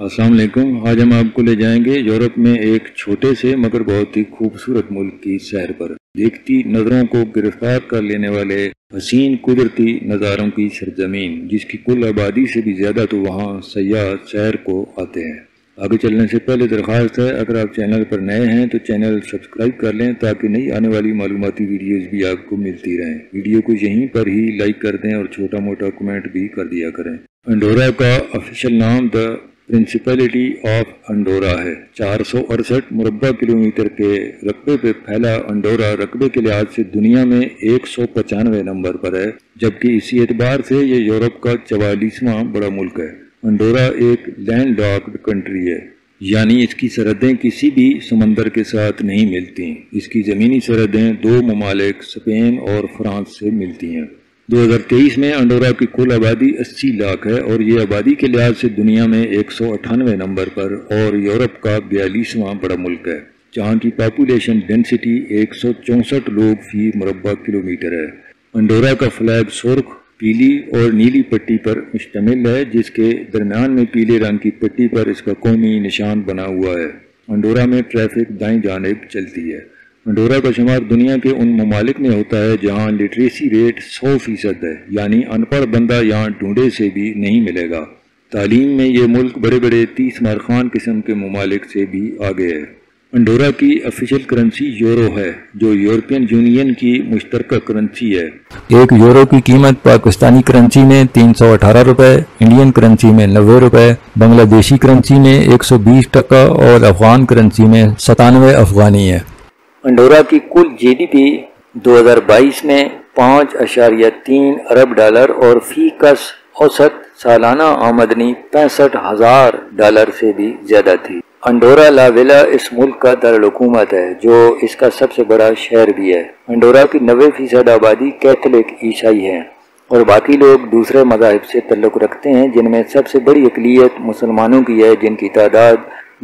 السلام علیکم۔ آج ہم آپ کو لے جائیں گے یورپ میں ایک چھوٹے سے مگر بہت ہی خوبصورت ملک کی سیر پر۔ دیکھتی نظروں کو گرفتار کر لینے والے حسین قدرتی نظاروں کی سرزمین، جس کی کل آبادی سے بھی زیادہ تو وہاں سیاح سیر کو آتے ہیں۔ آگے چلنے سے پہلے درخواست ہے، اگر آپ چینل پر نئے ہیں تو چینل سبسکرائب کر لیں تاکہ نئی آنے والی معلوماتی ویڈیوز بھی آپ کو ملتی رہیں۔ ویڈیو کو یہیں پر ہی لائک کر دیں اور چھوٹا موٹا کمنٹ بھی کر دیا کریں۔ انڈورا کا آفیشیل نام دا پرنسپلٹی آف انڈورا ہے۔ 468 مربع کلومیٹر کے رقبے پہ پھیلا انڈورا رقبے کے لحاظ سے دنیا میں 195 نمبر پر ہے، جبکہ اسی اعتبار سے یہ یورپ کا 44واں بڑا ملک ہے۔ انڈورا ایک لینڈ لاکڈ کنٹری ہے، یعنی اس کی سرحدیں کسی بھی سمندر کے ساتھ نہیں ملتی۔ اس کی زمینی سرحدیں دو ممالک اسپین اور فرانس سے ملتی ہیں۔ 2023 میں انڈورا کی کل آبادی 80 لاکھ ہے اور یہ آبادی کے لحاظ سے دنیا میں 198 نمبر پر اور یورپ کا 42واں بڑا ملک ہے، جہاں کی پاپولیشن ڈینسٹی 164 لوگ فی مربع کلومیٹر ہے۔ انڈورا کا فلیگ سرخ، پیلی اور نیلی پٹی پر مشتمل ہے، جس کے درمیان میں پیلے رنگ کی پٹی پر اس کا قومی نشان بنا ہوا ہے۔ انڈورا میں ٹریفک دائیں جانب چلتی ہے۔ انڈورا کا شمار دنیا کے ان ممالک میں ہوتا ہے جہاں لٹریسی ریٹ 100% ہے، یعنی ان پڑھ بندہ یہاں ڈھونڈے سے بھی نہیں ملے گا۔ تعلیم میں یہ ملک بڑے بڑے 30 مارخان قسم کے ممالک سے بھی آگے ہے۔ انڈورا کی آفیشیل کرنسی یورو ہے، جو یورپین یونین کی مشترکہ کرنسی ہے۔ ایک یورو کی قیمت پاکستانی کرنسی میں 318 روپے، انڈین کرنسی میں 90 روپے، بنگلہ دیشی کرنسی میں 120 ٹکا اور افغان کرنسی میں 97 افغانی ہے۔ انڈورا کی کل جی ڈی پی 2022 میں 5.3 ارب ڈالر اور فی کس اوسط سالانہ آمدنی $65,000 سے بھی زیادہ تھی۔ انڈورا لا ویلا اس ملک کا دارالحکومت ہے، جو اس کا سب سے بڑا شہر بھی ہے۔ انڈورا کی 90% آبادی کیتھولک عیسائی ہیں اور باقی لوگ دوسرے مذاہب سے تعلق رکھتے ہیں، جن میں سب سے بڑی اقلیت مسلمانوں کی ہے، جن کی تعداد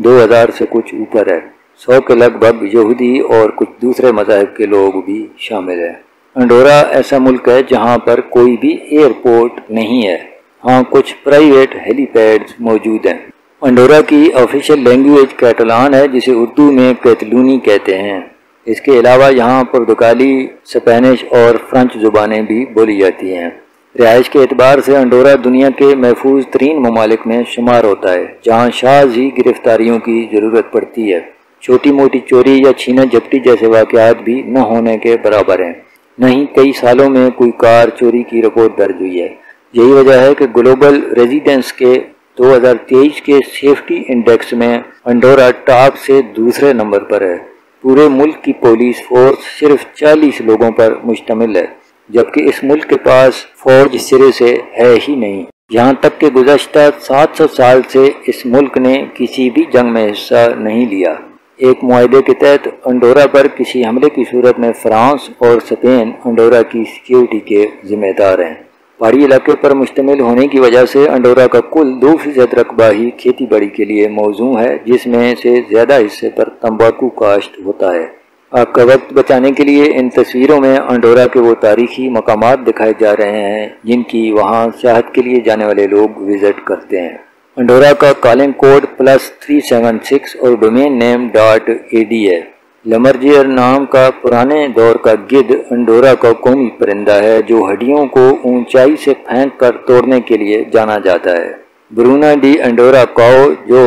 2000 سے کچھ اوپر ہے۔ 100 کے لگ بھگ یہودی اور کچھ دوسرے مذاہب کے لوگ بھی شامل ہیں۔ انڈورا ایسا ملک ہے جہاں پر کوئی بھی ایئرپورٹ نہیں ہے، ہاں کچھ پرائیویٹ ہیلی پیڈز موجود ہیں۔ انڈورا کی آفیشیل لینگویج کیٹالان ہے، جسے اردو میں کیتلونی کہتے ہیں۔ اس کے علاوہ یہاں پرتگالی، اسپینش اور فرانس زبانیں بھی بولی جاتی ہیں۔ رہائش کے اعتبار سے انڈورا دنیا کے محفوظ ترین ممالک میں شمار ہوتا ہے، جہاں شاذ ہی گرفتاریوں کی ضرورت پڑتی ہے۔ چھوٹی موٹی چوری یا چھینا جھپٹی جیسے واقعات بھی نہ ہونے کے برابر ہیں، نہ ہی کئی سالوں میں کوئی کار چوری کی رپورٹ درج ہوئی ہے۔ یہی وجہ ہے کہ گلوبل ریزیڈنس کے 2023 کے سیفٹی انڈیکس میں انڈورا ٹاپ سے دوسرے نمبر پر ہے۔ پورے ملک کی پولیس فورس صرف 40 لوگوں پر مشتمل ہے، جبکہ اس ملک کے پاس فوج سرے سے ہے ہی نہیں۔ یہاں تک کہ گزشتہ 700 سال سے اس ملک نے کسی بھی جنگ میں حصہ نہیں لیا۔ ایک معاہدے کے تحت انڈورا پر کسی حملے کی صورت میں فرانس اور اسپین انڈورا کی سیکیورٹی کے ذمہ دار ہیں۔ پہاڑی علاقے پر مشتمل ہونے کی وجہ سے انڈورا کا کل 2% رقبہ ہی کھیتی باڑی کے لیے موزوں ہے، جس میں سے زیادہ حصے پر تمباکو کاشت ہوتا ہے۔ آپ کا وقت بچانے کے لیے ان تصویروں میں انڈورا کے وہ تاریخی مقامات دکھائے جا رہے ہیں جن کی وہاں سیاحت کے لیے جانے والے لوگ وزٹ کرتے ہیں۔ انڈورا کا کالنگ کوڈ +376 اور ڈومین نیم .ad ہے۔ لمرجیئر نام کا پرانے دور کا گدھ انڈورا کا قومی پرندہ ہے، جو ہڈیوں کو اونچائی سے پھینک کر توڑنے کے لیے جانا جاتا ہے۔ برونا ڈی انڈورا کاؤ، جو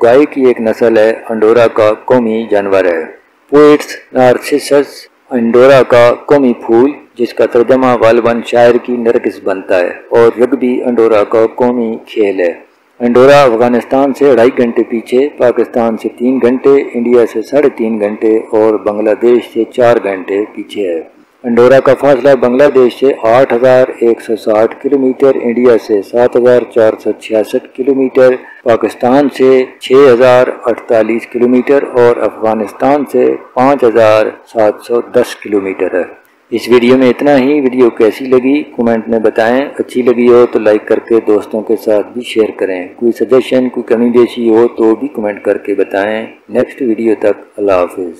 گائے کی ایک نسل ہے، انڈورا کا قومی جانور ہے۔ پوئٹس نارسسس انڈورا کا قومی پھول، جس کا ترجمہ غالباً شاعر کی نرگس بنتا ہے، اور رگبی انڈورا کا قومی کھیل ہے۔ انڈورا افغانستان سے 2.5 گھنٹے پیچھے، پاکستان سے 3 گھنٹے، انڈیا سے 3.5 گھنٹے اور بنگلہ دیش سے 4 گھنٹے پیچھے ہے۔ انڈورا کا فاصلہ بنگلہ دیش سے 8160 کلومیٹر، انڈیا سے 7466 کلومیٹر، پاکستان سے 6048 کلومیٹر اور افغانستان سے 5710 کلومیٹر ہے۔ اس ویڈیو میں اتنا ہی۔ ویڈیو کیسی لگی کمنٹ میں بتائیں، اچھی لگی ہو تو لائک کر کے دوستوں کے ساتھ بھی شیئر کریں، کوئی سجیشن، کوئی کمی بیشی ہو تو بھی کمنٹ کر کے بتائیں۔ نیکسٹ ویڈیو تک اللہ حافظ۔